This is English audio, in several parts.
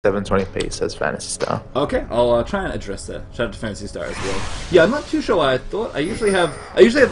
720p, says Fantasy Star. Okay, I'll try and address that. Shout out to Fantasy Star as well. Yeah, I'm not too sure why I thought. I usually have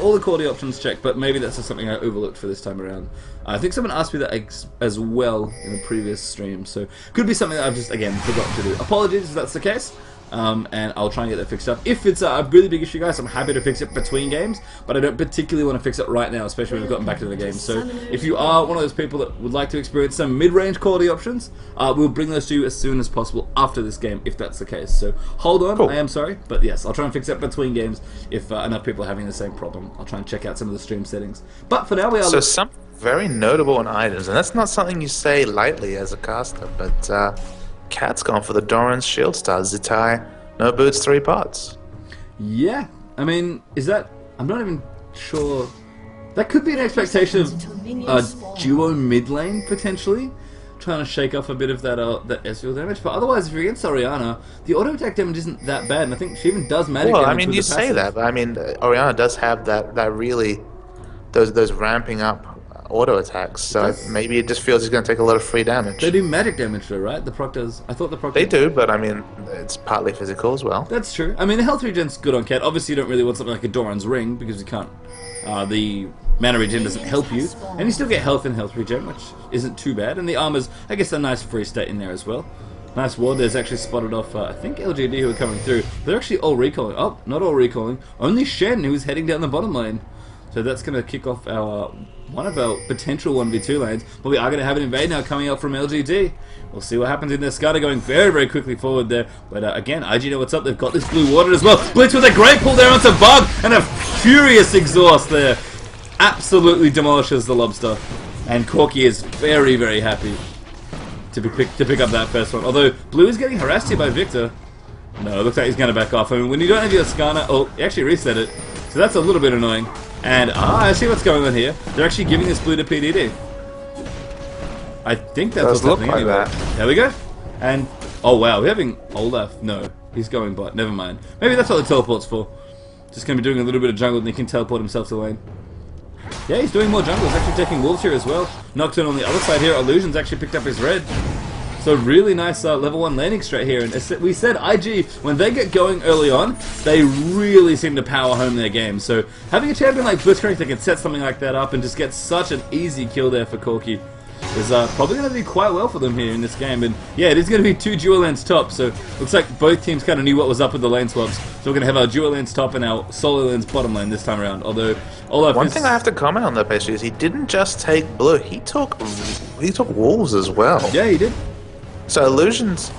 all the quality options checked, but maybe that's just something I overlooked for this time around. I think someone asked me that as well in the previous stream, so could be something that I've just, again, forgotten to do. Apologies if that's the case. And I'll try and get that fixed up. If it's a really big issue, guys, I'm happy to fix it between games, but I don't particularly want to fix it right now, especially when we've gotten back to the game. So if you are one of those people that would like to experience some mid-range quality options, we'll bring those to you as soon as possible after this game, if that's the case. So hold on, cool. I am sorry, but yes, I'll try and fix it between games if enough people are having the same problem. I'll try and check out some of the stream settings. But for now, we are... So some very notable on items, and that's not something you say lightly as a caster, but Cat's gone for the Doran's Shield Star, Zitai, no boots, 3 pots. Yeah, I mean, is that... I'm not even sure... That could be an expectation of a duo mid lane, potentially. Trying to shake off a bit of that Ezreal damage. But otherwise, if you're against Orianna, the auto attack damage isn't that bad. And I think she even does magic damage. Well, I mean, you say that, but I mean, Orianna does have that really... Those ramping up auto attacks, so maybe it just feels he's going to take a lot of free damage. They do magic damage though, right? The proc does. I thought the proc... They do, but I mean, it's partly physical as well. That's true. I mean, the health regen's good on Cat. Obviously, you don't really want something like a Doran's Ring, because you can't... the mana regen doesn't help you, and you still get health and health regen, which isn't too bad, and the armor's, I guess, a nice free state in there as well. Nice ward. There's actually spotted off, I think, LGD who are coming through. They're actually all recalling. Oh, not all recalling. Only Shen, who's heading down the bottom lane. So that's going to kick off our one of our potential 1v2 lanes. But we are going to have an invade now coming out from LGD. We'll see what happens in there. Skada going very, very quickly forward there. But again, IG know what's up. They've got this blue water as well. Blitz with a great pull there onto Bug. And a furious exhaust there. Absolutely demolishes the lobster. And Corki is very, very happy to pick up that first one. Although, Blue is getting harassed here by Victor. No, it looks like he's going to back off. I mean, when you don't have your Skana... Oh, he actually reset it. So that's a little bit annoying. And, I see what's going on here. They're actually giving this blue to PDD. I think that's what's happening like anyway. that. There we go. And, oh wow, we're having Olaf. No, he's going bot. Never mind. Maybe that's what the teleport's for. Just going to be doing a little bit of jungle and he can teleport himself to lane. Yeah, he's doing more jungle. He's actually taking wolves here as well. Nocturne on the other side here. Illusion's actually picked up his red. So really nice level 1 landing straight here. And as we said, IG, when they get going early on, they really seem to power home their game. So having a champion like Blitzcrank that can set something like that up and just get such an easy kill there for Corki is probably going to do quite well for them here in this game. And yeah, it is going to be 2 dual lanes top. So looks like both teams kind of knew what was up with the lane swaps. So we're going to have our dual lanes top and our solo lanes bottom lane this time around. Although one thing I have to comment on though, Pesci, is he didn't just take blue. He took wolves as well. Yeah, he did. So Illusion's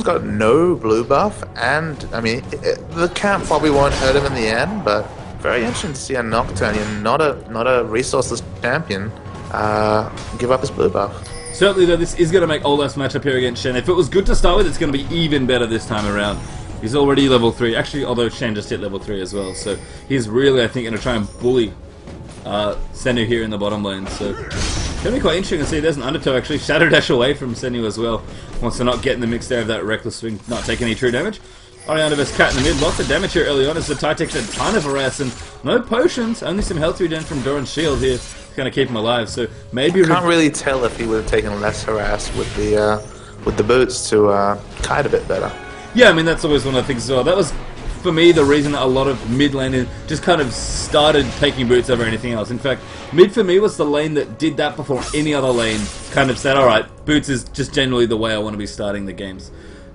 got no blue buff, and I mean the camp probably won't hurt him in the end, but very interesting to see a Nocturne, not a resourceless champion, give up his blue buff. Certainly though, this is going to make Olaf's matchup here against Shen. If it was good to start with, it's going to be even better this time around. He's already level 3, actually, although Shen just hit level 3 as well, so he's really, I think, going to try and bully Senu here in the bottom lane. So it's going to be quite interesting to see. There's an undertow actually. Shadow Dash away from Senu as well. Wants to not get in the mix there of that reckless swing, not take any true damage. Orianna vs Cat in the mid. Lots of damage here early on as the Ty takes a ton of harass and no potions. Only some health regen from Doran's shield here. It's going to keep him alive. So maybe... Can't really tell if he would have taken less harass with the boots to kite a bit better. Yeah, I mean, that's always one of the things as well. That was, for me, the reason that a lot of mid laners just kind of started taking boots over anything else. In fact, mid for me was the lane that did that before any other lane kind of said, alright, boots is just generally the way I want to be starting the games.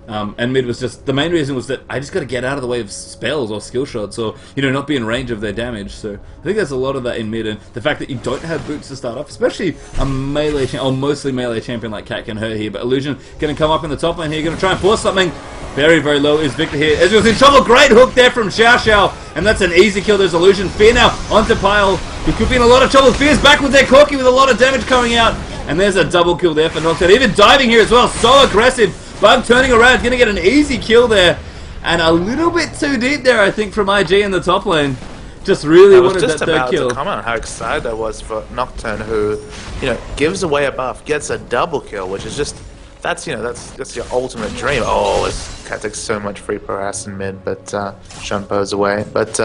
And mid was just, the main reason was that I just got to get out of the way of spells or skill shots or, you know, not be in range of their damage. So I think there's a lot of that in mid, and the fact that you don't have boots to start off, especially a melee or mostly melee champion like Cat can hurt here. But Illusion going to come up in the top lane here, going to try and force something. Very, very low is Victor here. Ezreal's in trouble. Great hook there from Xiao Xiao, and that's an easy kill. There's Illusion. Fear now onto Pyle, who could be in a lot of trouble. Fear's back with their Corki with a lot of damage coming out, and there's a double kill there for Nocturne. Even diving here as well. So aggressive. Bug turning around, going to get an easy kill there. And a little bit too deep there, I think, from IG in the top lane. Just really wanted that third kill. I was just about to comment on how excited I was for Nocturne, who, you know, gives away a buff, gets a double kill, which is just that's that's your ultimate dream. Oh, this cat takes so much free harass in mid, but Shen pose away. But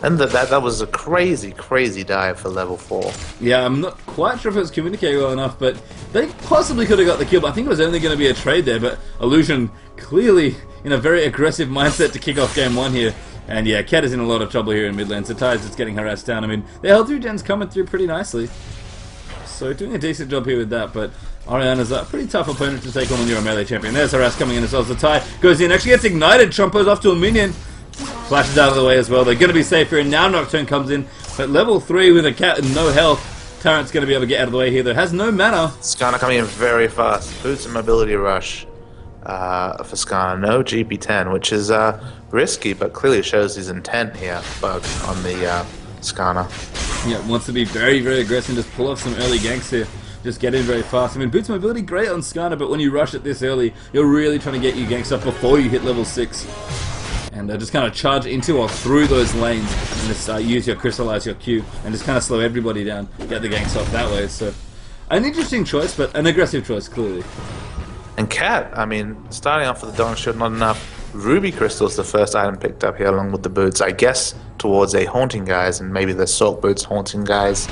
and that was a crazy dive for level 4. Yeah, I'm not quite sure if it was communicating well enough, but they possibly could have got the kill. But I think it was only going to be a trade there. But Illusion clearly in a very aggressive mindset to kick off game 1 here. And yeah, Cat is in a lot of trouble here in mid lane. So Ty's just getting harassed down. I mean, the L2 gen's coming through pretty nicely. So doing a decent job here with that, but Oriana's a pretty tough opponent to take on when you're a melee champion. There's harass coming in as well. So Ty goes in, actually gets ignited, Trumpo's off to a minion. Flashes out of the way as well. They're going to be safe here, and now Nocturne comes in. But level 3 with a cat and no health. Tyrant's going to be able to get out of the way here, though. Has no mana. Skarner coming in very fast. Boots and mobility rush for Skarner. No GP10, which is risky, but clearly shows his intent here, Bug, on the Skarner. Yeah, wants to be very aggressive and just pull off some early ganks here. Just get in very fast. I mean, Boots mobility great on Skarner, but when you rush it this early, you're really trying to get your ganks up before you hit level 6. And just kind of charge into or through those lanes and just use your crystallize your Q and just kind of slow everybody down, get the ganks off that way. So, an interesting choice, but an aggressive choice, clearly. And Cat, I mean, starting off with the Dawn Shield, not enough. Ruby Crystal's the first item picked up here along with the boots, I guess towards a Haunting Guys and maybe the Salt Boots Haunting Guys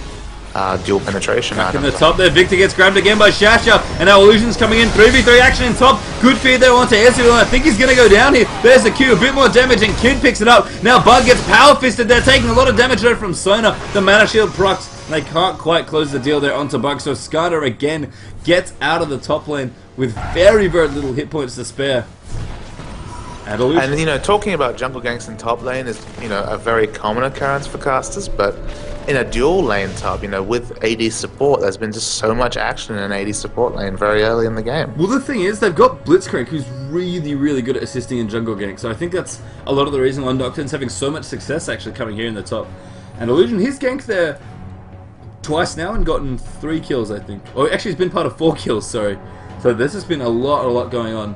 dual penetration Back item. in the top there, Victor gets grabbed again by Shasha, and now Illusion's coming in, 3v3 action in top, good feed there onto Ezreal, I think he's going to go down here, there's the Q, a bit more damage, and Kid picks it up, now Bug gets power fisted, they're taking a lot of damage there from Sona, the mana shield procs, they can't quite close the deal there onto Bug, so Skarner again gets out of the top lane with very little hit points to spare. And you know, talking about jungle ganks in top lane is, you know, a very common occurrence for casters, but in a dual lane top, you know, with AD support, there's been just so much action in an AD support lane very early in the game. Well, the thing is, they've got Blitzcrank, who's really good at assisting in jungle gank, so I think that's a lot of the reason why Nocturne's having so much success actually coming here in the top. And Illusion, he's ganked there twice now and gotten 3 kills, I think. Or actually, he's been part of 4 kills, sorry. So this has been a lot going on.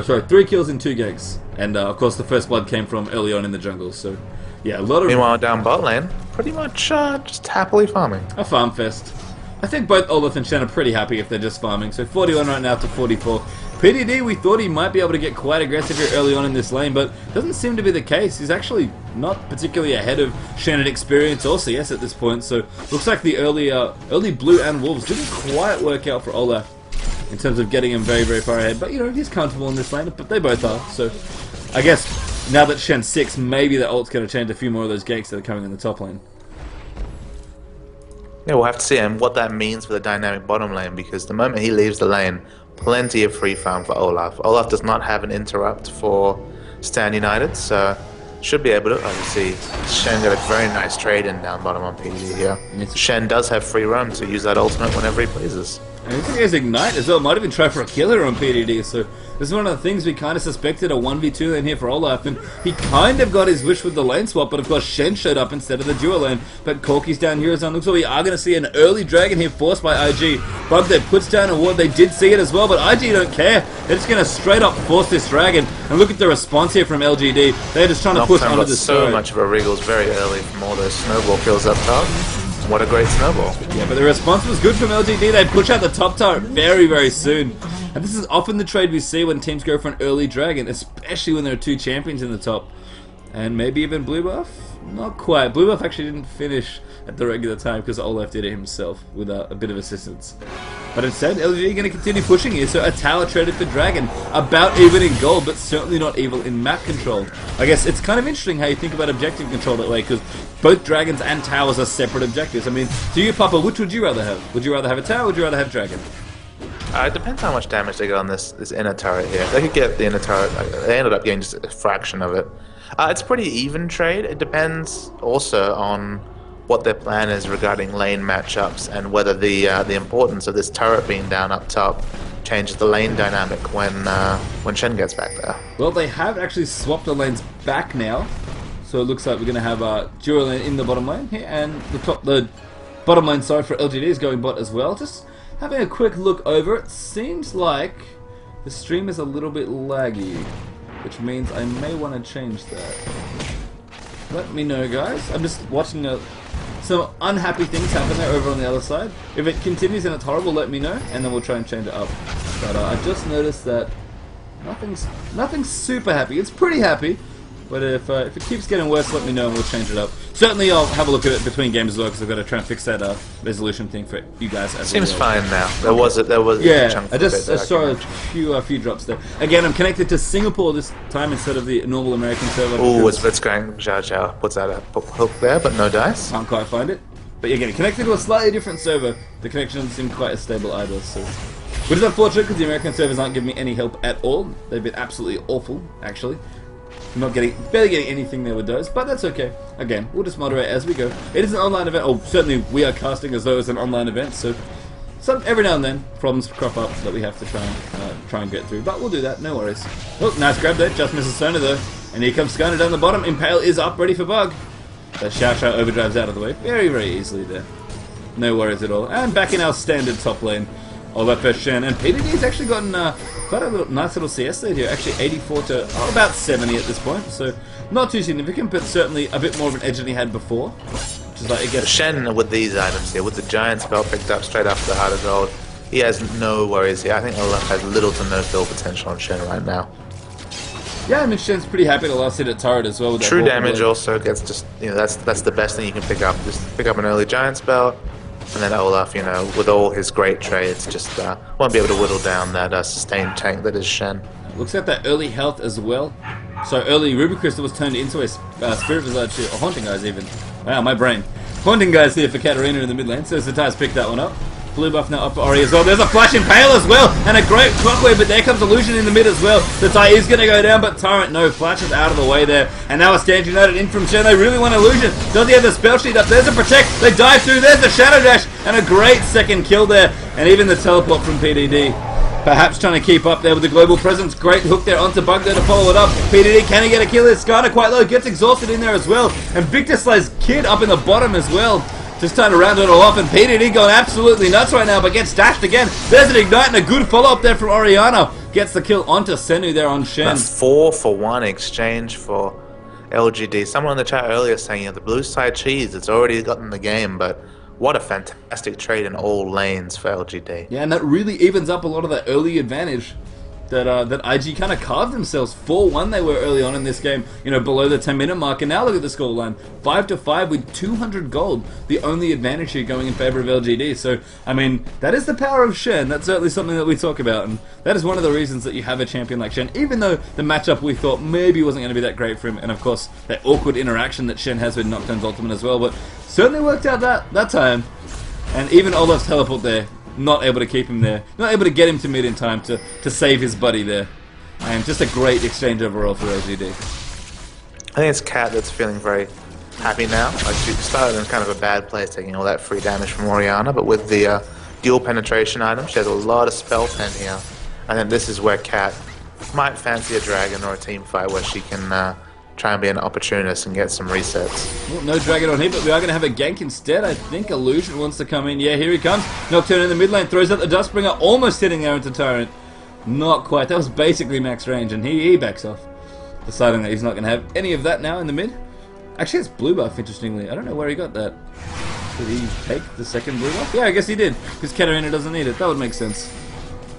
Sorry, 3 kills in 2 ganks. And of course the first blood came from early on in the jungle, so yeah, a lot of... Meanwhile down bot lane, pretty much just happily farming. A farm fest. I think both Olaf and Shen are pretty happy if they're just farming, so 41 right now to 44. PDD, we thought he might be able to get quite aggressive here early on in this lane, but doesn't seem to be the case. He's actually not particularly ahead of Shen in experience or CS at this point, so looks like the early blue and wolves didn't quite work out for Olaf in terms of getting him very far ahead, but you know, he's comfortable in this lane, but they both are, so I guess now that Shen's 6, maybe the ult's going to change a few more of those ganks that are coming in the top lane. Yeah, we'll have to see and what that means for the dynamic bottom lane, because the moment he leaves the lane, plenty of free farm for Olaf. Olaf does not have an interrupt for Stand United, so should be able to. Obviously, Shen got a very nice trade in down bottom on PG here. Shen does have free roam to use that ultimate whenever he pleases. And I think he has Ignite as well. Might even try for a killer on PDD. So this is one of the things we kind of suspected, a 1v2 lane here for Olaf. And he kind of got his wish with the lane swap, but of course Shen showed up instead of the dual lane. But Corky's down here as well. Looks like we are going to see an early dragon here forced by IG. Bug there puts down a ward. They did see it as well, but IG don't care. They're just going to straight up force this dragon. And look at the response here from LGD. They're just trying to push onto this so much of a Wriggles very early from all those snowball kills up top. What a great snowball. Yeah, but the response was good from LGD. They push out the top turret very soon. And this is often the trade we see when teams go for an early dragon, especially when there are 2 champions in the top. And maybe even Blue Buff? Not quite. Blue Buff actually didn't finish at the regular time because Olaf did it himself with a bit of assistance. But instead, LGD going to continue pushing here, so a tower traded for Dragon. About even in gold, but certainly not evil in map control. I guess it's kind of interesting how you think about objective control that way, because both dragons and towers are separate objectives. I mean, to you, Papa, which would you rather have? Would you rather have a tower or would you rather have Dragon? It depends how much damage they get on this inner turret here. They could get the inner turret, they ended up getting just a fraction of it. It's a pretty even trade. It depends also on what their plan is regarding lane matchups and whether the importance of this turret being down up top changes the lane dynamic when Shen gets back there. Well, they have actually swapped the lanes back now, so it looks like we're going to have dual lane in the bottom lane here, and the bottom lane side for LGD is going bot as well. Just having a quick look over, it seems like the stream is a little bit laggy, which means I may want to change that. Let me know, guys. I'm just watching some unhappy things happen there over on the other side. If it continues and it's horrible, let me know, and then we'll try and change it up. But I just noticed that nothing's super happy. It's pretty happy, but if it keeps getting worse, let me know and we'll change it up. Certainly, I'll have a look at it between games as well because I've got to try and fix that resolution thing for you guys. As Seems well. fine now. There was a chunk I of it saw a few drops there. Again, I'm connected to Singapore this time instead of the normal American server. Oh, it's going. Zhao Zhao puts out a hook there, but no dice. Can't quite find it. But again, connected to a slightly different server. The connection doesn't seem quite as stable either. So, which is unfortunate because the American servers aren't giving me any help at all. They've been absolutely awful, actually. I'm barely getting anything there with those, but that's okay. Again, we'll just moderate as we go. It is an online event. Oh, certainly we are casting as though it's an online event. So, every now and then problems crop up that we have to try and get through. But we'll do that. No worries. Oh, nice grab there. Just misses Sona though, and here comes Skarner down the bottom. Impale is up, ready for bug. That Xiao Xiao overdrives out of the way very, very easily there. No worries at all. And back in our standard top lane. Olaf versus Shen. And PDD's actually gotten quite a nice little CS lead here. Actually 84 to about 70 at this point. So not too significant, but certainly a bit more of an edge than he had before. Which is like, I guess, Shen with these items here, with the giant spell picked up straight after the Heart of Gold, he has no worries here. I think Olaf has little to no fill potential on Shen right now. Yeah, I mean Shen's pretty happy to last hit at turret as well. With True damage also gets just, that's the best thing you can pick up. Just pick up an early giant spell, and then Olaf, with all his great trades, just won't be able to whittle down that sustained tank that is Shen. Looks at that early health as well. So early Ruby Crystal was turned into a Spirit Visage, or Haunting Guys even. Wow, my brain. Haunting Guys here for Katarina in the mid lane, so Zatai's picked that one up. Blue buff now up for Ori as well. There's a flash Impale as well, and a great clockwave, but there comes Illusion in the mid as well. Zatai is going to go down, but Tyrant, no, flashes out of the way there. And now a Stand United in from Shen. They really want Illusion. Does he have the spell sheet up? There's a Protect. They dive through. There's the Shadow Dash, and a great second kill there. And even the teleport from PDD. Perhaps trying to keep up there with the global presence. Great hook there onto Bug there to follow it up. PDD, can he get a kill? His Skarner quite low, gets exhausted in there as well. And Victor Slay's Kid up in the bottom as well. Just trying to round it all off, and PDD going absolutely nuts right now, but gets dashed again. There's an Ignite and a good follow-up there from Oriana. Gets the kill onto Senu there on Shen. A 4-for-1 exchange for LGD. Someone in the chat earlier saying, the blue side cheese, it's already gotten the game, but what a fantastic trade in all lanes for LGD. Yeah, and that really evens up a lot of that early advantage that IG kind of carved themselves. 4-1 they were early on in this game, below the 10-minute mark, and now look at the scoreline. 5-5 with 200 gold, the only advantage here going in favor of LGD. So, I mean, that is the power of Shen. That's certainly something that we talk about, and that is one of the reasons that you have a champion like Shen, even though the matchup we thought maybe wasn't going to be that great for him, and of course, that awkward interaction that Shen has with Nocturne's ultimate as well, but certainly worked out that time. And even Olaf's teleport there, not able to keep him there. Not able to get him to mid in time to save his buddy there. And just a great exchange overall for LGD. I think it's Cat that's feeling very happy now. Like, she started in kind of a bad place, taking all that free damage from Oriana, but with the dual penetration item, she has a lot of spell pen here. I think this is where Cat might fancy a dragon or a team fight where she can try and be an opportunist and get some resets. Well, no dragon on here, but we are going to have a gank instead. I think Illusion wants to come in. Yeah, here he comes. Nocturne in the mid lane, throws out the Dustbringer, almost hitting there into Tyrant. Not quite. That was basically max range, and he backs off, deciding that he's not going to have any of that now in the mid. Actually, it's blue buff, interestingly. I don't know where he got that. Did he take the second blue buff? Yeah, I guess he did, because Katarina doesn't need it. That would make sense.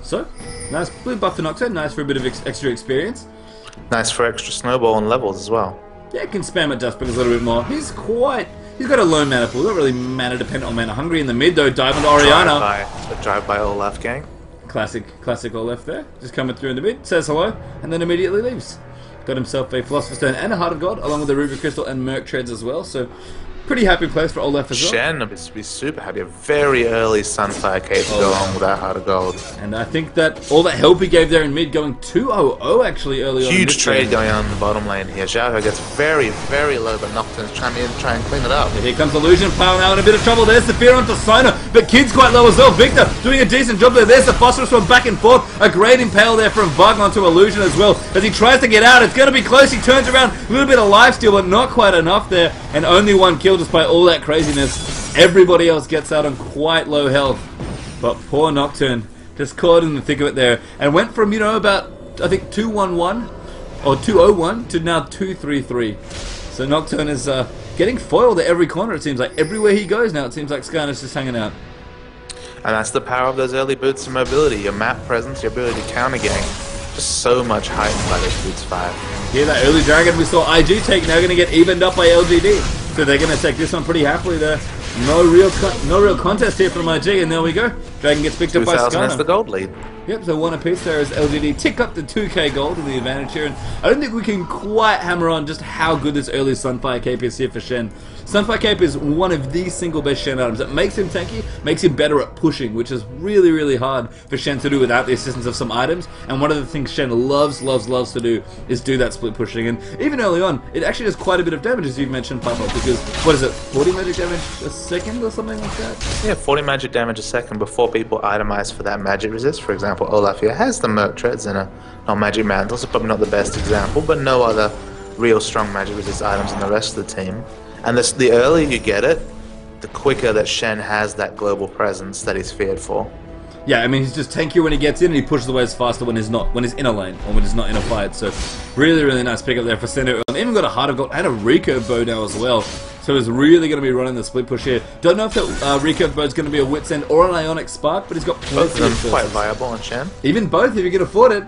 So, nice blue buff for Nocturne. Nice for a bit of extra experience. Nice for extra snowball and levels as well. Yeah, can spam at Dustbringers a little bit more. He's got a low mana pool. Not really mana dependent on mana hungry in the mid though. Diamond Oriana. Drive by Olaf gang. Classic Olaf there. Just coming through in the mid, says hello, and then immediately leaves. Got himself a Philosopher's Stone and a Heart of God, along with the Ruby Crystal and Merc Treads as well. So pretty happy place for Olaf as well. Shen would be super happy. A very early Sunfire Cape to go along with that Heart of Gold. And I think that all that help he gave there in mid, going 2-0-0 actually early on. Huge trade going on in the bottom lane here. Xiao gets very, very low, but Nocturne's trying to clean it up. And here comes Illusion, Power now in a bit of trouble. There's the fear onto Sona, but Kid's quite low as well. Victor doing a decent job there. There's the Phosphorus one back and forth. A great impale there from Bug onto Illusion as well. As he tries to get out, it's going to be close. He turns around, a little bit of lifesteal, but not quite enough there. And only one kill despite all that craziness. Everybody else gets out on quite low health, but poor Nocturne just caught in the thick of it there and went from about I think 2-1-1 or 2-0-1 to now 2-3-3. So Nocturne is getting foiled at every corner. It seems like everywhere he goes now. It seems like Skarner's just hanging out. And that's the power of those early boots of mobility, your map presence, your ability to counter gang. Just so much heightened by those boots 5. Yeah, that early dragon we saw IG take now going to get evened up by LGD. So they're going to take this one pretty happily there. No real contest here from IG, and there we go. Dragon gets picked up by 2000 is Skarner. the gold lead. Yep, so 1 apiece there as LGD tick up to 2k gold in the advantage here, and I don't think we can quite hammer on just how good this early Sunfire Cape is here for Shen. Sunfire Cape is one of the single best Shen items. It makes him tanky, makes him better at pushing, which is really, really hard for Shen to do without the assistance of some items, and one of the things Shen loves to do is do that split pushing, and even early on, it actually does quite a bit of damage, as you've mentioned, Papa, because, what is it, 40 magic damage a second or something like that? Yeah, 40 magic damage a second before people itemize for that magic resist. For example, Olaf here has the Merc Treads and a non-magic mantle, so probably not the best example, but no other real strong magic resist items in the rest of the team. And this, the earlier you get it, the quicker that Shen has that global presence that he's feared for. Yeah, I mean, he's just tankier when he gets in, and he pushes the waves faster when he's in a lane, or when he's not in a fight. So, really, really nice pickup there for Sendo. And even got a Heart of Gold and a recurve bow now as well. So he's really going to be running the split push here. Don't know if that recurve bow is going to be a Wit's End or an Ionic Spark, but he's got plenty Both of them of quite choices. viable on Shen. Even both, if you can afford it.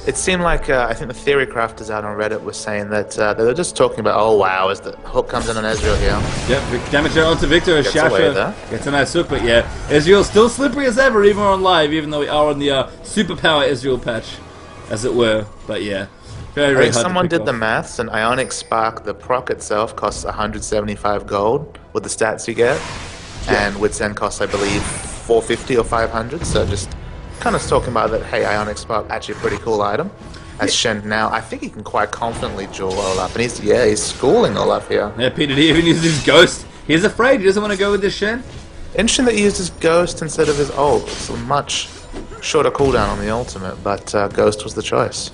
It seemed like, I think the theory crafters out on Reddit were saying that they were just talking about, oh wow, as the hook comes in on Ezreal here. Yep, damage there onto Victor as Gets away with Shasha that. gets a nice hook, but yeah, Ezreal's still slippery as ever, even on live, even though we are on the superpower Ezreal patch, as it were. But yeah, very, I very think hard someone to pick did the off. maths, and Ionic Spark, the proc itself, costs 175 gold with the stats you get, and Wit's End costs, I believe, 450 or 500, so just kind of talking about that, hey, Ionic Spark, actually a pretty cool item. As Shen now, I think he can quite confidently duel Olaf, and he's schooling Olaf here. Yeah, Peter D even uses his ghost. He's afraid, he doesn't want to go with this Shen. Interesting that he used his Ghost instead of his ult. It's a much shorter cooldown on the ultimate, but Ghost was the choice.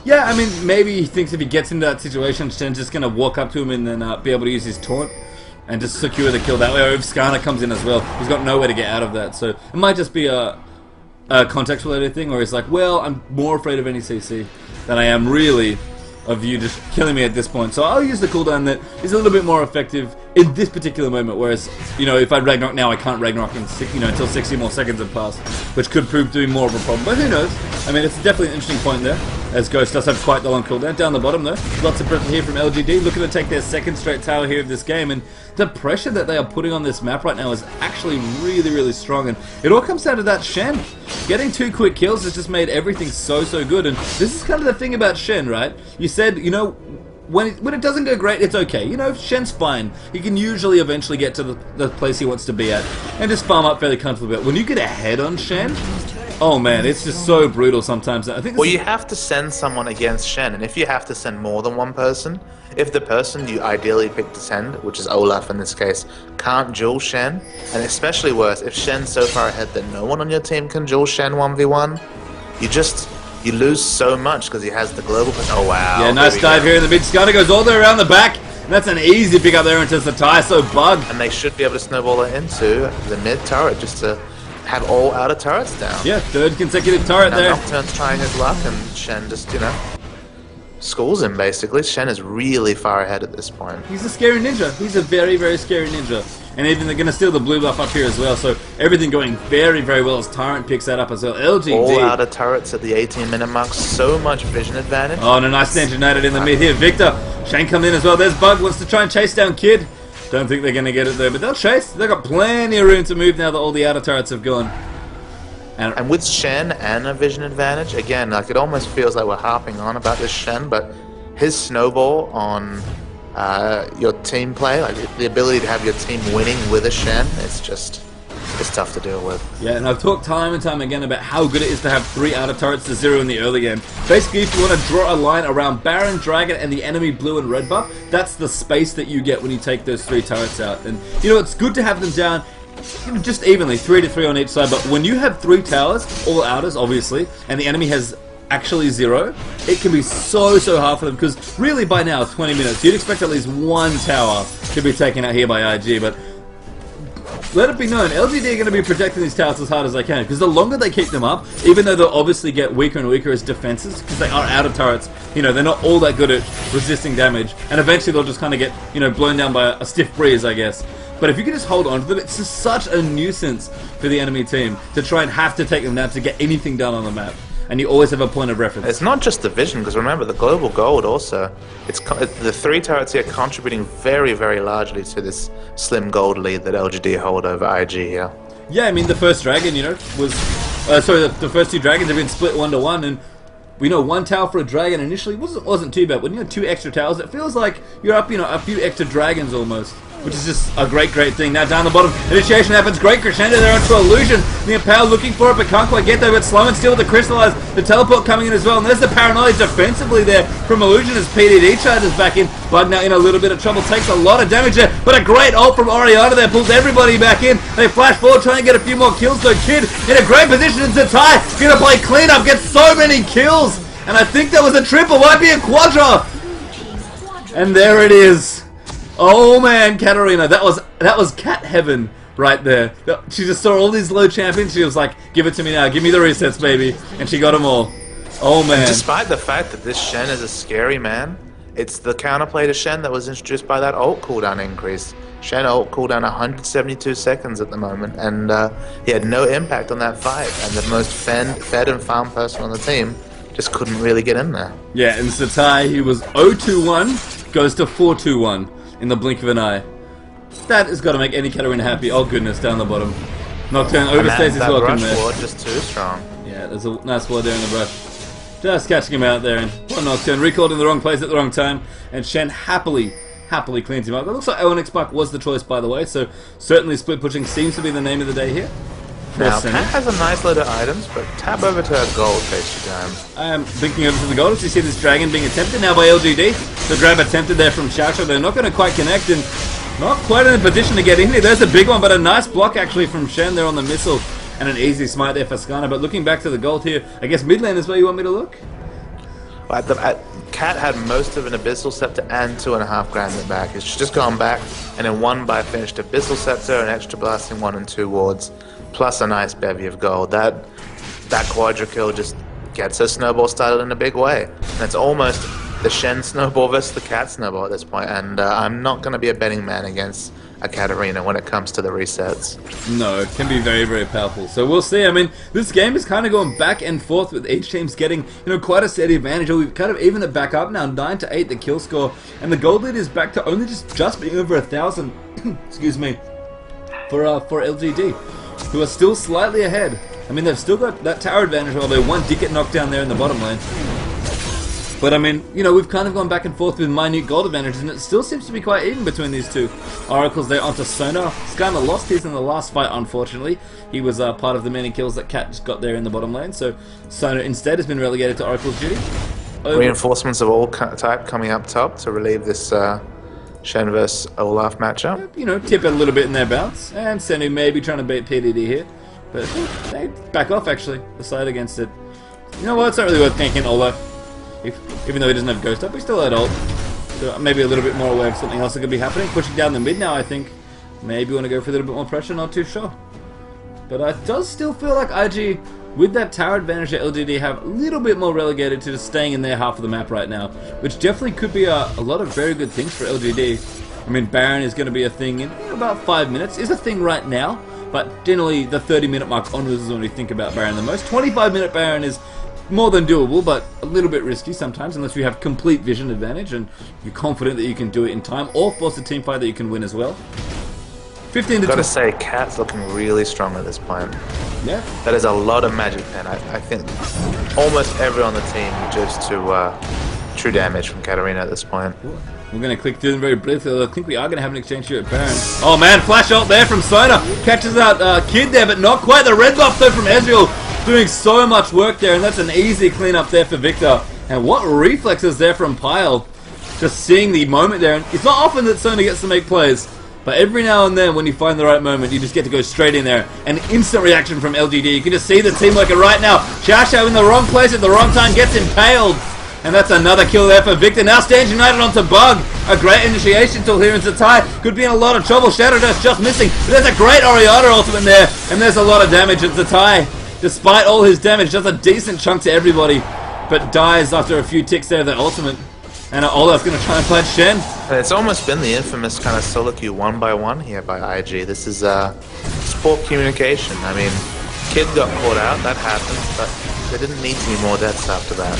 Yeah, I mean, maybe he thinks if he gets into that situation, Shen's just going to walk up to him and then be able to use his taunt and just secure the kill that way. Or if Skarner comes in as well, he's got nowhere to get out of that. So it might just be a context-related thing, where he's like, well, I'm more afraid of any CC than I am really of you just killing me at this point. So I'll use the cooldown that is a little bit more effective in this particular moment, whereas, you know, if I Ragnarok now, I can't Ragnarok in until 60 more seconds have passed, which could prove to be more of a problem, but who knows. I mean, it's definitely an interesting point there, as Ghost does have quite the long cooldown. Down the bottom, though, lots of pressure here from LGD, looking to take their second straight tower here of this game, and the pressure that they are putting on this map right now is actually really, really strong, and it all comes down to that Shen. Getting 2 quick kills has just made everything so good, and this is kind of the thing about Shen, right? You said, you know, when it doesn't go great, it's okay. You know, Shen's fine. He can usually eventually get to the place he wants to be at and just farm up fairly comfortably. But when you get ahead on Shen, oh man, it's just so brutal sometimes. I think Well, you have to send someone against Shen, and if you have to send more than one person, if the person you ideally pick to send, which is Olaf in this case, can't duel Shen, and especially worse, if Shen's so far ahead that no one on your team can duel Shen 1v1, you lose so much because he has the global. Oh wow! Yeah, nice dive here in the mid. Skarner goes all the way around the back. And that's an easy pick up there into the Tyso bug. And they should be able to snowball it into the mid turret just to have all outer turrets down. Yeah, third consecutive turret Now there. Nocturne's trying his luck, and Shen just, you know, schools him basically. Shen is really far ahead at this point. He's a scary ninja. He's a very, very scary ninja. And even they're going to steal the blue buff up here as well. So everything going very, very well as Tyrant picks that up as well. LGD. All outer turrets at the 18-minute mark. So much vision advantage. Oh, and a nice stand united in the mid here. Victor. Shane coming in as well. There's Bug. Wants to try and chase down Kid. Don't think they're going to get it there. But they'll chase. They've got plenty of room to move now that all the outer turrets have gone. And with Shen and a vision advantage, again, like it almost feels like we're harping on about this Shen, but his snowball on your team play, like the ability to have your team winning with a Shen, it's tough to deal with. Yeah, and I've talked time and time again about how good it is to have 3 outer turrets to 0 in the early game. Basically, if you want to draw a line around Baron, Dragon, and the enemy blue and red buff, that's the space that you get when you take those 3 turrets out. And, you know, it's good to have them down just evenly, 3 to 3 on each side, but when you have 3 towers, all outers, obviously, and the enemy has actually 0, it can be so hard for them, because really by now, 20 minutes, you'd expect at least 1 tower to be taken out here by IG, but let it be known, LGD are going to be protecting these towers as hard as they can, because the longer they keep them up, even though they'll obviously get weaker and weaker as defenses, because they are outer turrets, you know, they're not all that good at resisting damage, and eventually they'll just kind of get, you know, blown down by a stiff breeze, I guess. But if you can just hold on to them, it's just such a nuisance for the enemy team to try and have to take them down to get anything done on the map. And you always have a point of reference. It's not just the vision, because remember, the global gold also, the 3 turrets here contributing very, very largely to this slim gold lead that LGD hold over IG here. Yeah, I mean, the first dragon, you know, was... sorry, the first 2 dragons have been split 1-to-1, and we know 1 tower for a dragon initially wasn't too bad. When you have 2 extra towers, it feels like you're up, you know, a few extra dragons almost. Which is just a great thing. Now down the bottom, initiation happens, great crescendo there onto Illusion. The Impale looking for it, but can't quite get there, but slow and still with the Crystallize. The teleport coming in as well, and there's the Paranoia defensively there from Illusion as PDD charges back in. Bug now in a little bit of trouble, takes a lot of damage there, but a great ult from Oriana there, pulls everybody back in. They flash forward, trying to get a few more kills, so Kid in a great position, and Zatai gonna play cleanup, gets so many kills, and I think that was a triple, might be a quadra. And there it is. Oh man, Katarina, that was cat heaven right there. She just saw all these low champions, she was like, give it to me now, give me the resets, baby. And she got them all. Oh man. And despite the fact that this Shen is a scary man, it's the counterplay to Shen that was introduced by that ult cooldown increase. Shen ult cooldown 172 seconds at the moment, and he had no impact on that fight, and the most fed and farm person on the team just couldn't really get in there. Yeah, and Zatai, he was 0-2-1, goes to 4-2-1. In the blink of an eye. That has got to make any Katarina happy. Oh goodness, down the bottom. Nocturne overstays his welcome there. Ward just too strong. Yeah, there's a nice ward there in the brush. Just catching him out there, and poor Nocturne recalled in the wrong place at the wrong time, and Shen happily cleans him up. It looks like Onyx Buck was the choice, by the way, so certainly split pushing seems to be the name of the day here. Now, Pat has a nice load of items, but tab over to her gold, Tasty Time. I am thinking over to the gold as you see this dragon being attempted now by LGD. The grab attempted there from Xiaosha. They're not going to quite connect and not quite in a position to get in here. There's a big one, but a nice block actually from Shen there on the missile. And an easy smite there for Skana. But looking back to the gold here, I guess mid lane is where you want me to look? Cat had most of an Abyssal Scepter and 2.5 grand in the back. It's just gone back and in one by finished Abyssal Scepter, an extra blasting 1 and 2 wards, plus a nice bevy of gold. That quadra kill just gets her snowball started in a big way. And it's almost the Shen snowball versus the Cat snowball at this point. And I'm not going to be a betting man against a Katarina when it comes to the resets. No, it can be very, very powerful. So we'll see. I mean, this game is kind of going back and forth with each team's getting, you know, quite a steady advantage. We've kind of evened it back up now, 9-8 the kill score, and the gold lead is back to only just being over 1,000. Excuse me, for LGD, who are still slightly ahead. I mean, they've still got that tower advantage, although one did get knocked down there in the bottom lane. But I mean, you know, we've kind of gone back and forth with minute gold advantages, and it still seems to be quite even between these two. Oracle's there onto Sona. Skana lost his in the last fight, unfortunately. He was part of the many kills that Cat just got there in the bottom lane, so Sona instead has been relegated to Oracle's duty. Reinforcements of all type coming up top to relieve this Shen vs Olaf matchup. You know, tip it a little bit in their bounce, and Senu may be trying to beat PDD here. But they back off, actually, decide against it. You know what, it's not really worth thanking Olaf. Even though he doesn't have Ghost Up, he still had ult. So maybe a little bit more aware of something else that could be happening. Pushing down the mid now, I think. Maybe want to go for a little bit more pressure, not too sure. But it does still feel like IG, with that tower advantage that LGD have, a little bit more relegated to just staying in their half of the map right now. Which definitely could be a lot of very good things for LGD. I mean, Baron is going to be a thing in about 5 minutes. Is a thing right now. But generally, the 30-minute mark onwards is when we think about Baron the most. 25-minute Baron is more than doable, but a little bit risky sometimes, unless you have complete vision advantage and you're confident that you can do it in time, or force a team fight that you can win as well. 15 to 2. Gotta say, Cat's looking really strong at this point. Yeah. That is a lot of magic pen. I think almost everyone on the team reduced to true damage from Katarina at this point. We're going to click through them very briefly. I think we are going to have an exchange here at Baron. Oh man, flash ult there from Sona. Catches out Kid there, but not quite. The red buff though from Ezreal. Doing so much work there, and that's an easy cleanup there for Victor. And what reflexes there from Pyle. Just seeing the moment there. And it's not often that Sona gets to make plays, but every now and then when you find the right moment, you just get to go straight in there. An instant reaction from LGD. You can just see the team working right now. Xiaosha in the wrong place at the wrong time gets impaled. And that's another kill there for Victor. Now stands united onto Bug. A great initiation tool here in Zatai. Could be in a lot of trouble. Shadow Dust just missing. But there's a great Oriana ultimate there. And there's a lot of damage at Zatai. Despite all his damage, does a decent chunk to everybody. But dies after a few ticks there of that ultimate. And Olaf's going to try and plant Shen. And it's almost been the infamous kind of solo queue 1-by-1 here by IG. This is sport communication. I mean, Kid got caught out, that happened, but there didn't need to be more deaths after that.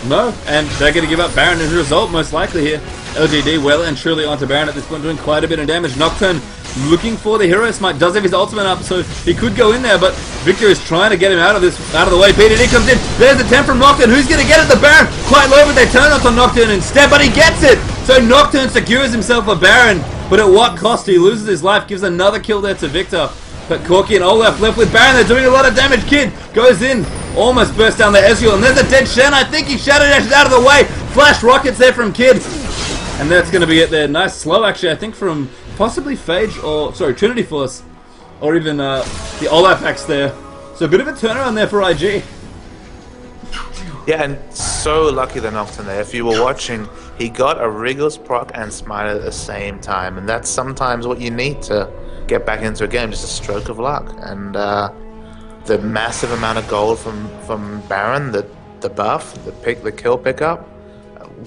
No, and they're going to give up Baron as a result, most likely here. LGD well and truly onto Baron at this point, doing quite a bit of damage. Nocturne looking for the hero smite, does have his ultimate up, so he could go in there, but Victor is trying to get him out of the way. PDD comes in, there's the 10 from Nocturne, who's going to get it? The Baron, quite low, but they turn onto Nocturne instead, but he gets it! So Nocturne secures himself a Baron, but at what cost? He loses his life, gives another kill there to Victor. But Corki and Olaf left with Baron, they're doing a lot of damage. Kid goes in, almost bursts down the Ezreal, and there's a dead Shen. I think he Shadow Dashes out of the way. Flash rockets there from Kid. And that's going to be it there. Nice slow, actually, I think from possibly Phage, or, sorry, Trinity Force, or even the Olaf axe there. So a bit of a turnaround there for IG. Yeah, and so lucky the Nocturne there. If you were watching, he got a Rigorous proc and smite at the same time, and that's sometimes what you need to get back into a game, just a stroke of luck. And the massive amount of gold from Baron, the buff, the kill pickup,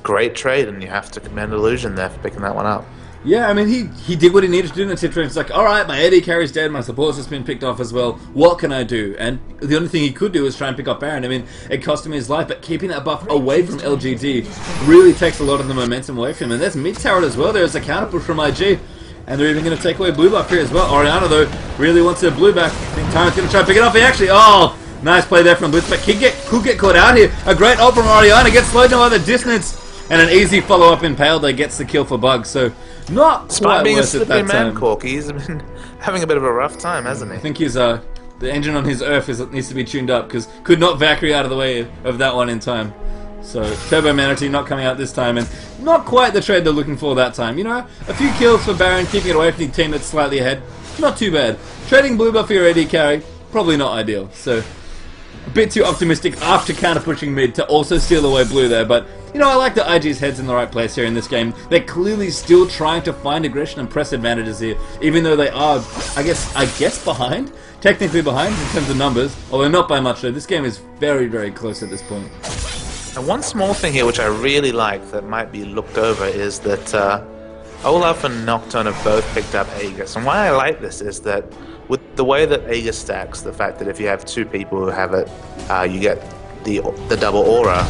great trade, and you have to commend Illusion there for picking that one up. Yeah, I mean, he did what he needed to do in the situation. It's like, alright, my AD carry's dead, my support's just been picked off as well. What can I do? And the only thing he could do was try and pick up Baron. I mean, it cost him his life, but keeping that buff away from LGD really takes a lot of the momentum away from him. And there's mid tower as well. There's a counter push from IG. And they're even going to take away blue buff here as well. Orianna, though, really wants their blue back. I think Tyrant's going to try and pick it up. He actually, oh, nice play there from Blitz, but could get caught out here. A great ult from Orianna, gets slowed no other distance. And an easy follow-up Impaled that gets the kill for Bug. So, not quite being a worth it slippery that man, time. Corky. He's been having a bit of a rough time, hasn't he? I think he's, the engine on his Earth needs to be tuned up, because could not Valkyrie out of the way of that one in time. So, Turbo Manatee not coming out this time, and not quite the trade they're looking for that time. You know, a few kills for Baron, keeping it away from the team that's slightly ahead. Not too bad. Trading blue buff for your AD carry, probably not ideal. So, a bit too optimistic after counter-pushing mid to also steal away blue there, but you know, I like that IG's head's in the right place here in this game. They're clearly still trying to find aggression and press advantages here, even though they are, I guess behind? Technically behind in terms of numbers, although not by much though. This game is very, very close at this point. And one small thing here which I really like that might be looked over is that Olaf and Nocturne have both picked up Aegis. And why I like this is that with the way that Aegis stacks, the fact that if you have two people who have it, you get the double aura.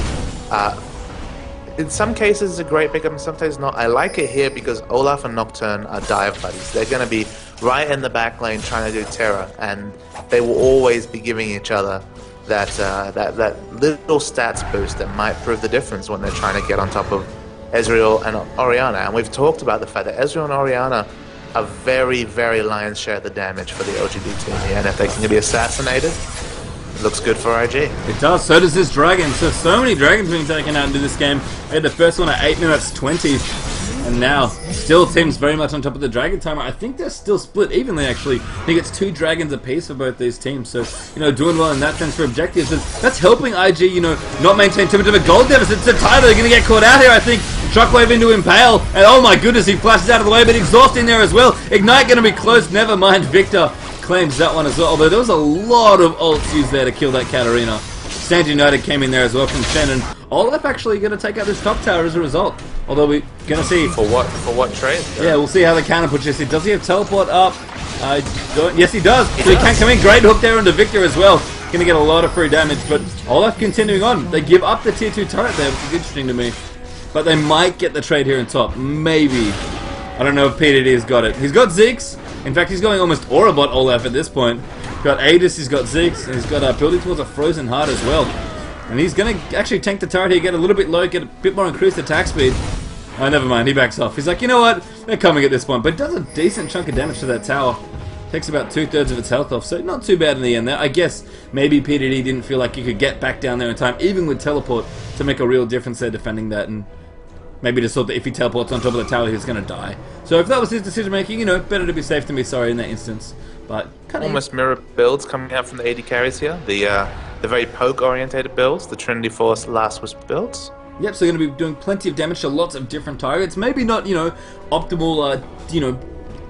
In some cases it's a great pickup, in some cases not. I like it here because Olaf and Nocturne are dive buddies. They're going to be right in the back lane trying to do terror, and they will always be giving each other that little stats boost that might prove the difference when they're trying to get on top of Ezreal and Orianna. And we've talked about the fact that Ezreal and Orianna are very, very lion's share of the damage for the LGD team here, and if they can be assassinated, it looks good for IG. It does, so does this dragon. So many dragons being taken out into this game. I had the first one at 8 minutes 20, and now still teams very much on top of the dragon timer. I think they're still split evenly actually. I think it's 2 dragons apiece for both these teams, so you know, doing well in that sense for objectives. And that's helping IG, you know, not maintain too much of a gold deficit. So Tyler, they're going to get caught out here, I think. Shockwave into Impale, and oh my goodness, he flashes out of the way, but Exhaust in there as well. Ignite going to be close, never mind. Victor claims that one as well, although there was a lot of ults used there to kill that Katarina. Stand United came in there as well from Shannon. Olaf actually going to take out this top tower as a result, although we're going to see... For what trade? Yeah, we'll see how the counter puts this. Does he have teleport up? Yes, he does. So he can come in. Great hook there into Victor as well. Going to get a lot of free damage, but Olaf continuing on. They give up the tier 2 turret there, which is interesting to me. But they might get the trade here in top. Maybe. I don't know if PDD has got it. He's got Ziggs. In fact, he's going almost Aurabot Olaf at this point. He's got Aegis, he's got Ziggs, and he's got building towards a Frozen Heart as well. And he's going to actually tank the turret here, get a little bit low, get a bit more increased attack speed. Oh, never mind, he backs off. He's like, you know what? They're coming at this point. But it does a decent chunk of damage to that tower. Takes about 2/3 of its health off, so not too bad in the end there. I guess maybe PDD didn't feel like he could get back down there in time, even with teleport, to make a real difference there defending that. And maybe just thought that if he teleports on top of the tower, he's going to die. So if that was his decision making, you know, better to be safe than be sorry in that instance. But kind of almost mirror builds coming out from the AD carries here. The very poke orientated builds, the Trinity Force last was builds. Yep, so going to be doing plenty of damage to lots of different targets. Maybe not, you know, optimal, you know,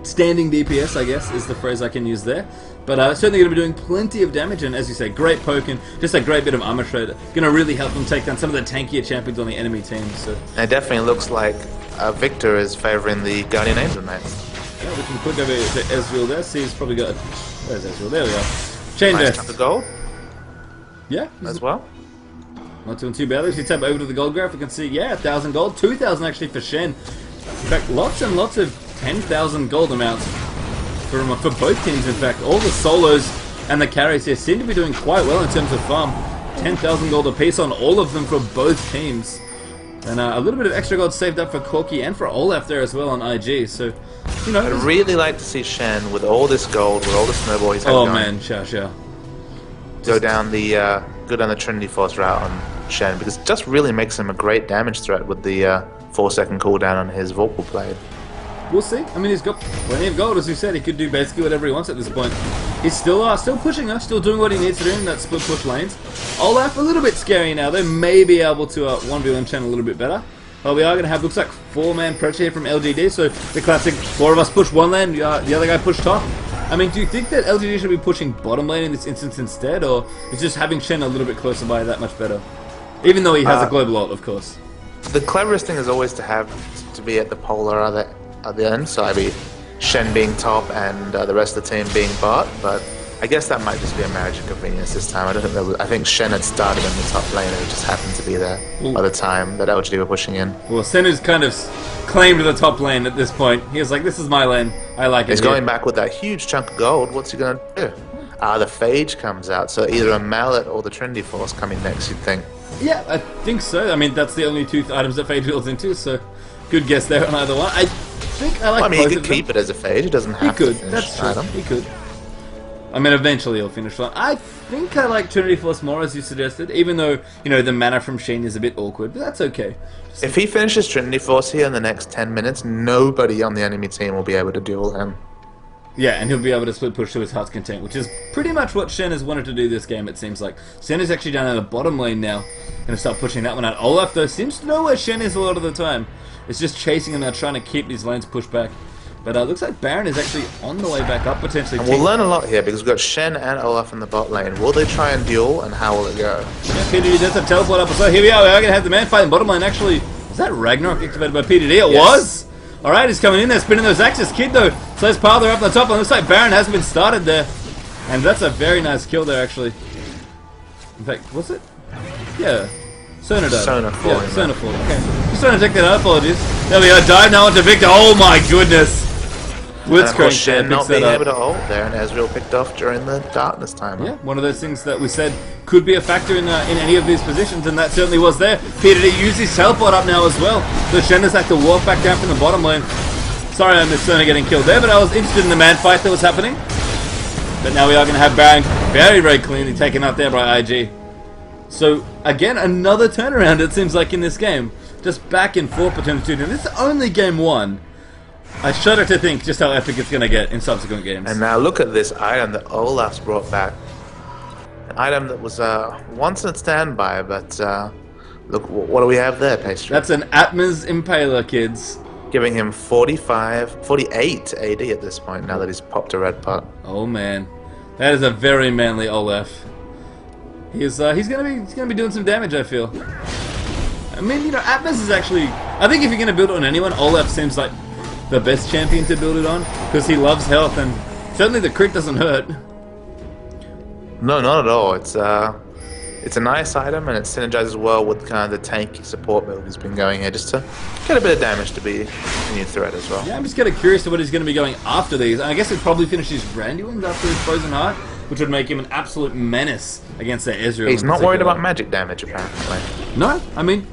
standing DPS, I guess, is the phrase I can use there. But certainly going to be doing plenty of damage, and as you say, great poke and just a great bit of armor shred. Going to really help them take down some of the tankier champions on the enemy team. So it definitely looks like Victor is favouring the Guardian Angel Knights. Yeah, we can click over to Ezreal there. See, he's probably got... Where's Ezreal? There we are. Chain Nice Death. chunk of gold Yeah. as well. Not doing too badly. If you tap over to the gold graph, we can see, yeah, 1,000 gold. 2,000 actually for Shen. In fact, lots and lots of 10,000 gold amounts for both teams, in fact. All the solos and the carries here seem to be doing quite well in terms of farm. 10,000 gold apiece on all of them for both teams. And a little bit of extra gold saved up for Corki and for Olaf there as well on IG. So, you know, I'd really like to see Shen with all this gold, with all the snowball he's had oh going, man, Xiao. go down the Trinity Force route on Shen, because it just really makes him a great damage threat with the 4-second cooldown on his Vorpal Blade. We'll see. I mean, he's got plenty of gold, as we said. He could do basically whatever he wants at this point. He's still pushing though, still doing what he needs to do in that split push lanes. Olaf a little bit scary now. They may be able to 1v1 Shen a little bit better. Well, we are going to have, looks like 4-man pressure here from LGD. So the classic 4 of us push one lane, the other guy push top. I mean, do you think that LGD should be pushing bottom lane in this instance instead, or is just having Shen a little bit closer by that much better? Even though he has a global ult, of course. The cleverest thing is always to be at the polar other end, so I'd be Shen being top and the rest of the team being bot, but I guess that might just be a marriage of convenience this time. I think Shen had started in the top lane and it just happened to be there by the time that LGD were pushing in. Well, Senu's kind of claimed the top lane at this point. He was like, this is my lane, I like it. He's going back with that huge chunk of gold. What's he going to do? The Phage comes out, so either a Mallet or the Trinity Force coming next, you'd think. Yeah, I think so. I mean, that's the only 2 items that Phage builds into, so good guess there on either one. I think I like both he of could them. keep it as a Phage. He doesn't have to finish That's the true. item. He could. I mean, eventually he'll finish one. I think I like Trinity Force more, as you suggested, even though, you know, the mana from Shen is a bit awkward, but that's okay. If he finishes Trinity Force here in the next 10 minutes, nobody on the enemy team will be able to duel him. Yeah, and he'll be able to split push to his heart's content, which is pretty much what Shen has wanted to do this game, it seems like. Shen is actually down in the bottom lane now. Going to start pushing that one out. Olaf, though, seems to know where Shen is a lot of the time. It's just chasing him now, trying to keep these lanes pushed back. But looks like Baron is actually on the way back up, potentially. And we'll learn a lot here, because we've got Shen and Olaf in the bot lane. Will they try and duel, and how will it go? Yeah, PDD does have teleport up, so here we are going to have the man fight in bottom lane, actually. Was that Ragnarok activated by PDD? It was! Alright, he's coming in there, spinning those axes. Kid, though, slays Parther up on the top, and it looks like Baron has been started there. And that's a very nice kill there, actually. In fact, was it? Yeah. Sona died. Sona falling. Yeah, Sona falling. Okay. Just trying to take that out, apologies. There we are, dive now onto Victor. Oh my goodness! And of course, Blitzcrank Shen not being up. able to ult there, and Ezreal picked off during the darkness timer. Yeah, one of those things that we said could be a factor in any of these positions, and that certainly was there. PDD used his teleport up now as well. So Shen has had to walk back down from the bottom lane. Sorry I missed Sona getting killed there, but I was interested in the man fight that was happening. But now we are going to have Baron very, very cleanly taken out there by IG. So, again, another turnaround, it seems like, in this game. Just back and forth between the two. And this is only game 1. I shudder to think just how epic it's going to get in subsequent games. And now look at this item that Olaf's brought back. An item that was once in standby, but look, what do we have there, Pastry? That's an Atma's Impaler, kids. Giving him 48 AD at this point, now that he's popped a red pot. Oh man, that is a very manly Olaf. He's gonna be doing some damage, I feel. I mean, you know, Atmas is actually, I think if you're gonna build it on anyone, Olaf seems like the best champion to build it on, because he loves health, and certainly the crit doesn't hurt. No, not at all. It's a nice item, and it synergizes well with kind of the tanky support build he's been going here, just to get a bit of damage to be a new threat as well. Yeah, I'm just kind of curious to what he's going to be going after these. I guess he'd probably finish his Brandy ones after his Frozen Heart, which would make him an absolute menace against their Ezreal. He's not worried about magic damage, apparently. No, I mean,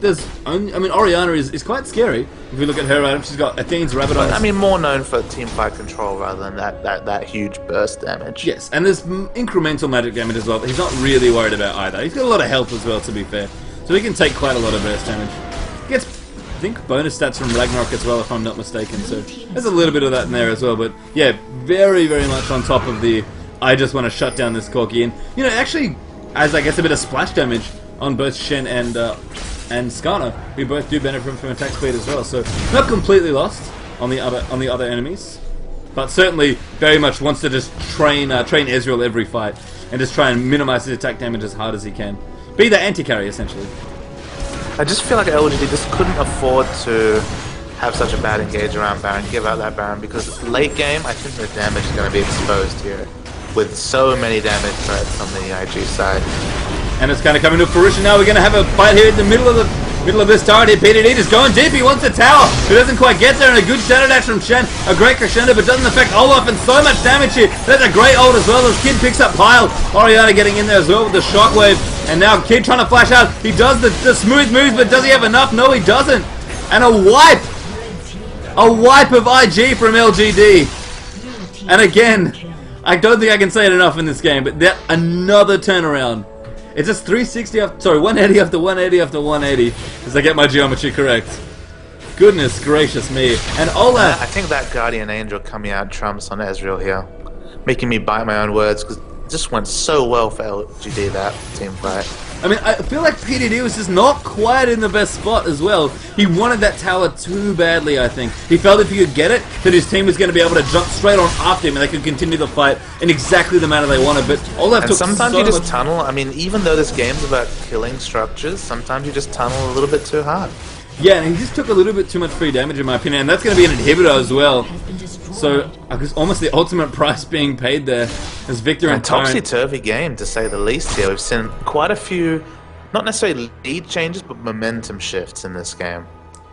Orianna is quite scary. If we look at her item, she's got Athene's Rabbit Eyes. I mean, more known for teamfight control rather than that huge burst damage. Yes, and there's incremental magic damage as well that he's not really worried about either. He's got a lot of health as well, to be fair. So he can take quite a lot of burst damage. Gets, I think, bonus stats from Ragnarok as well, if I'm not mistaken. So there's a little bit of that in there as well. But yeah, very, very much on top of the I just want to shut down this Corki. And, you know, actually, as I guess a bit of splash damage on both Shen and Skarner, we both do benefit from attack speed as well. So not completely lost on the other enemies, but certainly very much wants to just train Ezreal every fight and just try and minimize his attack damage as hard as he can. Be the anti-carry essentially. I just feel like LGD just couldn't afford to have such a bad engage around Baron, give out that Baron, because late game, I think the damage is going to be exposed here, with so many damage threats on the IG side. And it's kind of coming to fruition now. We're going to have a fight here in the middle of this turret here. PDD just going deep. He wants a tower. He doesn't quite get there. And a good shadow dash from Shen. A great crescendo, but doesn't affect Olaf. And so much damage here. That's a great ult as well. As Kid picks up Pile. Oriana getting in there as well with the shockwave. And now Kid trying to flash out. He does the smooth moves, but does he have enough? No, he doesn't. And a wipe. A wipe of IG from LGD. And again, I don't think I can say it enough in this game, but that another turnaround. It's just 360 after, sorry, 180 after 180 after 180, as I get my geometry correct. Goodness gracious me. And Olaf. I think that Guardian Angel coming out trumps on Ezreal here, making me bite my own words, because it just went so well for LGD, that team fight. I mean, I feel like PDD was just not quite in the best spot as well. He wanted that tower too badly, I think. He felt if he could get it, that his team was going to be able to jump straight on after him and they could continue the fight in exactly the manner they wanted. But Olaf took sometimes so you just much... tunnel. I mean, even though this game's about killing structures, sometimes you just tunnel a little bit too hard. Yeah, and he just took a little bit too much free damage in my opinion, and that's going to be an inhibitor as well. So, I guess almost the ultimate price being paid there as Victor and Tyrant. Topsy-turvy game, to say the least here. We've seen quite a few, not necessarily lead changes, but momentum shifts in this game.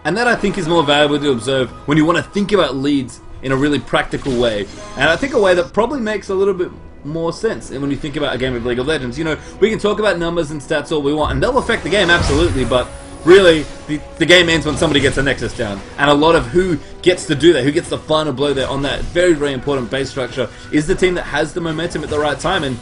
And that I think is more valuable to observe when you want to think about leads in a really practical way. And I think a way that probably makes a little bit more sense when you think about a game of League of Legends. You know, we can talk about numbers and stats all we want, and they'll affect the game, absolutely, but really, the game ends when somebody gets a Nexus down. And a lot of who gets to do that, who gets the final blow there on that very, very important base structure, is the team that has the momentum at the right time. And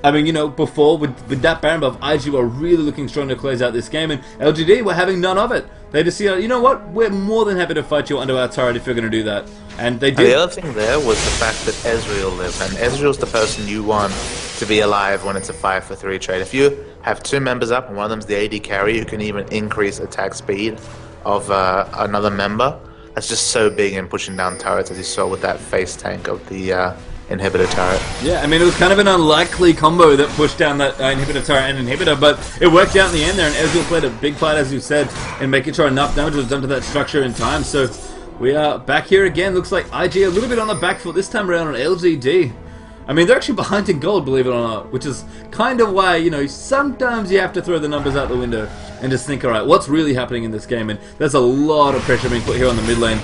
I mean, you know, before, with that Baron buff, IG were really looking strong to close out this game, and LGD were having none of it. They just, you know what, we're more than happy to fight you under our turret if you're going to do that. And they did. And the other thing there was the fact that Ezreal lived, and Ezreal's the person you want to be alive when it's a 5-for-3 trade. If you have two members up, and one of them's the AD carry, who can even increase attack speed of another member, that's just so big in pushing down turrets, as you saw with that face tank of the inhibitor turret. Yeah, I mean, it was kind of an unlikely combo that pushed down that inhibitor turret and inhibitor, but it worked out in the end there, and Ezreal played a big part, as you said, in making sure enough damage was done to that structure in time. So we are back here again. Looks like IG a little bit on the back foot this time around on LGD. I mean, they're actually behind in gold, believe it or not, which is kind of why, you know, sometimes you have to throw the numbers out the window and just think, alright, what's really happening in this game? And there's a lot of pressure being put here on the mid lane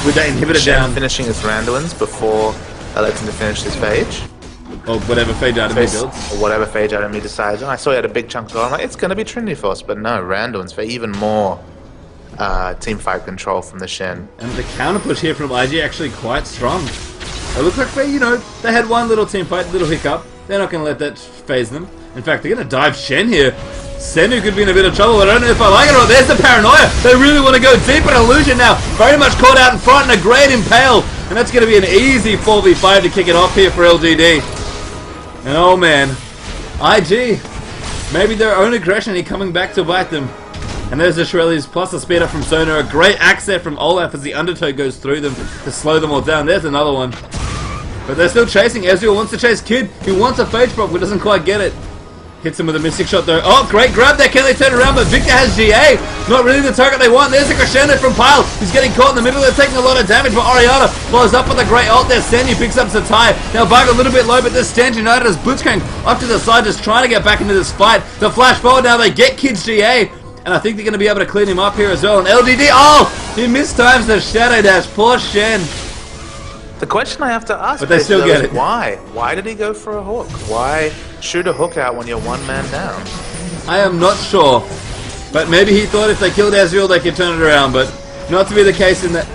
with that inhibitor down. Finishing his Randuins before I let him to finish his phage. Or whatever phage item he builds. Or whatever phage item he decides on. I saw he had a big chunk of gold. I'm like, it's going to be Trinity Force, but no, Randuins for even more team fight control from the Shen. And the counter push here from IG actually quite strong. It looks like they, you know, they had one little team fight, little hiccup. They're not going to let that phase them. In fact, they're going to dive Shen here. Sennu could be in a bit of trouble, but I don't know if I like it or not. There's the paranoia. They really want to go deep in Illusion now. Very much caught out in front and a great impale. And that's going to be an easy 4v5 to kick it off here for LGD. And oh man, IG, maybe their own aggression here coming back to bite them. And there's the Shirelles plus a speed up from Sona. A great axe there from Olaf as the undertow goes through them to slow them all down. There's another one. But they're still chasing. Ezreal wants to chase Kid. He wants a phage prop, but doesn't quite get it. Hits him with a mystic shot though. Oh, great grab there. Can they turn around? But Victor has GA. Not really the target they want. There's a crescendo from Pyle. He's getting caught in the middle. They're taking a lot of damage, but Oriana follows up with a great ult there. Senyu picks up Satai. Now Bug a little bit low, but this Stand United as Blitzcrank off to the side, just trying to get back into this fight. The flash forward now. They get Kid's GA. And I think they're going to be able to clean him up here as well. And LGD, oh! He mistimes the Shadow Dash. Poor Shen. The question I have to ask but they still get it. Why? Why did he go for a hook? Why shoot a hook out when you're one man down? I am not sure. But maybe he thought if they killed Ezreal they could turn it around. But not to be the case in that.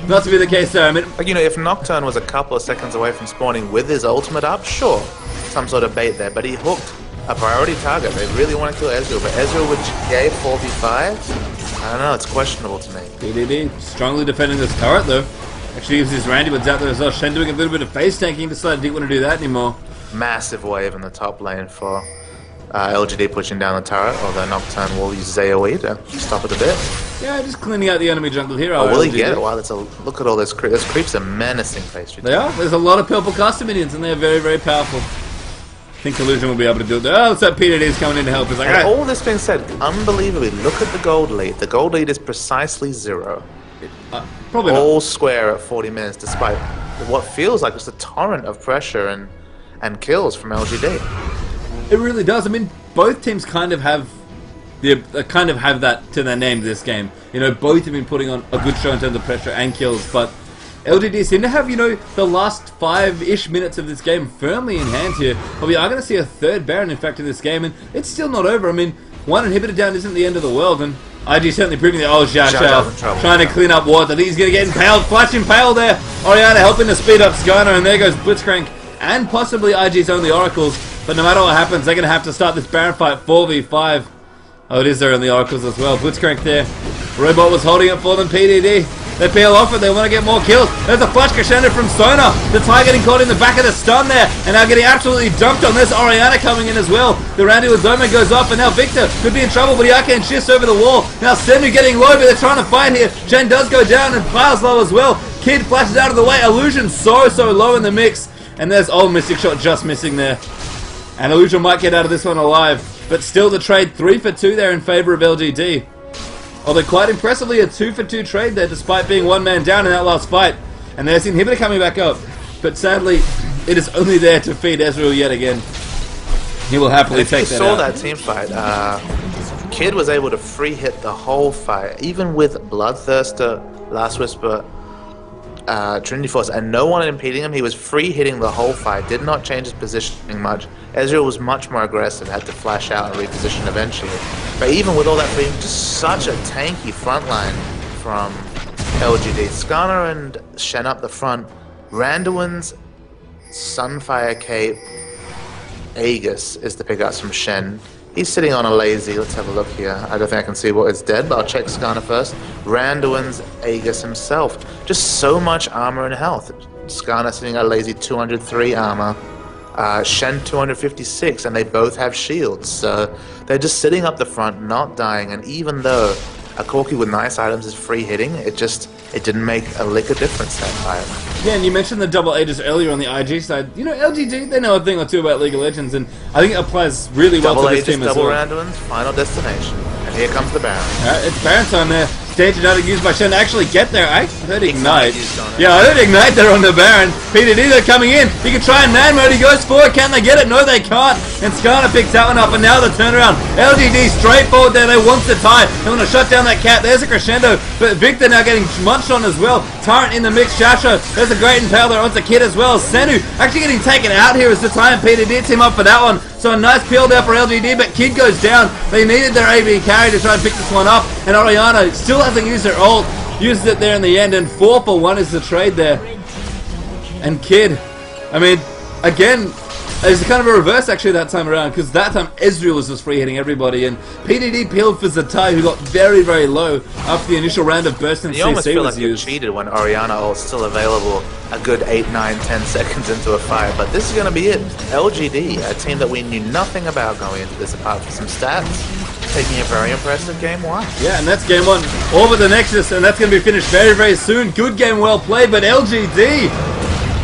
Not to be the case there. I mean, like, you know, if Nocturne was a couple of seconds away from spawning with his ultimate up, sure, some sort of bait there. But he hooked a priority target. They really want to kill Ezreal, but Ezreal with GA 4v5? I don't know, it's questionable to me. PDD strongly defending this turret though. Actually uses his Randuins out there as well. Shen doing a little bit of face tanking, decided he didn't want to do that anymore. Massive wave in the top lane for LGD pushing down the turret, although Nocturne will use AoE to stop it a bit. Yeah, just cleaning out the enemy jungle here. Oh, will he get it? Wow, look at all this creep. Those creeps are menacing pastry. They are. There's a lot of purple caster minions and they're very, very powerful. I think Illusion will be able to do it. Oh, looks like PDD is coming in to help. It's like, all this being said, unbelievably, look at the gold lead. The gold lead is precisely 0. Probably not. all square at 40 minutes, despite what feels like just a torrent of pressure and kills from LGD. It really does. I mean, both teams kind of have that to their name this game. You know, both have been putting on a good show in terms of pressure and kills, but LGD seem to have, you know, the last 5-ish minutes of this game firmly in hand here. But we are going to see a third Baron, in fact, in this game, and it's still not over. I mean, one inhibitor down isn't the end of the world, and IG certainly proving that. Oh, Xiao Xiao trying to clean up water. I think he's going to get impaled, flash impaled there. Orianna helping to speed up Skarner, and there goes Blitzcrank and possibly IG's only Oracles. But no matter what happens, they're going to have to start this Baron fight 4v5. Oh, it is there on the Oracles as well. Blitzcrank there. Robot was holding it for them. PDD. They peel off it. They want to get more kills. There's a flash crescendo from Sona. The Ty getting caught in the back of the stun there. And now getting absolutely dumped on. There's Orianna coming in as well. The Randy with Zoma goes off. And now Victor could be in trouble. But he arcane shifts over the wall. Now Senu getting low. But they're trying to fight here. Jen does go down and piles low as well. Kid flashes out of the way. Illusion so low in the mix. And there's old Mystic Shot just missing there. And Illusion might get out of this one alive. But still the trade 3 for 2 there in favor of LGD. Although quite impressively a 2 for 2 trade there despite being one man down in that last fight. And there's the inhibitor coming back up. But sadly, it is only there to feed Ezreal yet again. He will happily take that out. If you saw that team fight, Kid was able to free hit the whole fight, even with Bloodthirster, Last Whisper, Trinity Force, and no one impeding him. He was free hitting the whole fight, did not change his positioning much. Ezreal was much more aggressive, had to flash out and reposition eventually. But even with all that freedom, just such a tanky front line from LGD. Skarner and Shen up the front. Randuin's Sunfire Cape Aegis is the pickups from Shen. He's sitting on a lazy. Let's have a look here. I don't think I can see what is dead, but I'll check Skarner first. Randuin's Aegis himself. Just so much armor and health. Skarner sitting at a lazy 203 armor. Shen 256, and they both have shields. So they're just sitting up the front, not dying. And even though a Corki with nice items is free hitting, it didn't make a lick of difference that fight. Yeah, and you mentioned the double Aegis earlier on the IG side. You know, LGD, they know a thing or two about League of Legends, and I think it applies really well to this team as well. Double Randuin's final destination. And here comes the Baron. It's Baron time there. Stage another used by Shen to actually get there. I heard Ignite. Yeah, I heard Ignite there on the Baron. PDD, they're coming in. He can try and man mode. He goes forward. Can they get it? No, they can't. And Skarner picks that one up. And now the turnaround. LGD straight forward there. They want to tie. They want to shut down that cat. There's a crescendo. But Victor now getting munched on as well. Tyrant in the mix. Shasha. There's a great impale there onto Kid as well. Senu actually getting taken out here as the Ty and PDD team up for that one. So a nice peel there for LGD, but Kid goes down. They needed their AB carry to try and pick this one up, and Orianna still hasn't used their ult. Uses it there in the end, and 4 for 1 is the trade there. And Kid, I mean, again, it's kind of a reverse actually that time around, because that time Ezreal was just free hitting everybody, and PDD peeled for Zatai, who got very low after the initial round of burst and CC was used. You almost feel like you cheated when Orianna ult's still available a good 8, 9, 10 seconds into a fight, but this is going to be it. LGD, a team that we knew nothing about going into this apart from some stats, taking a very impressive game 1. Yeah, and that's game 1 over the Nexus, and that's going to be finished very soon. Good game, well played, but LGD,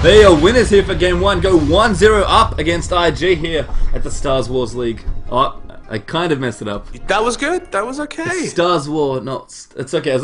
they are winners here for game 1. Go 1-0 up against IG here at the Stars Wars League. Oh, I kind of messed it up. That was good. That was okay. Stars War, not... It's okay.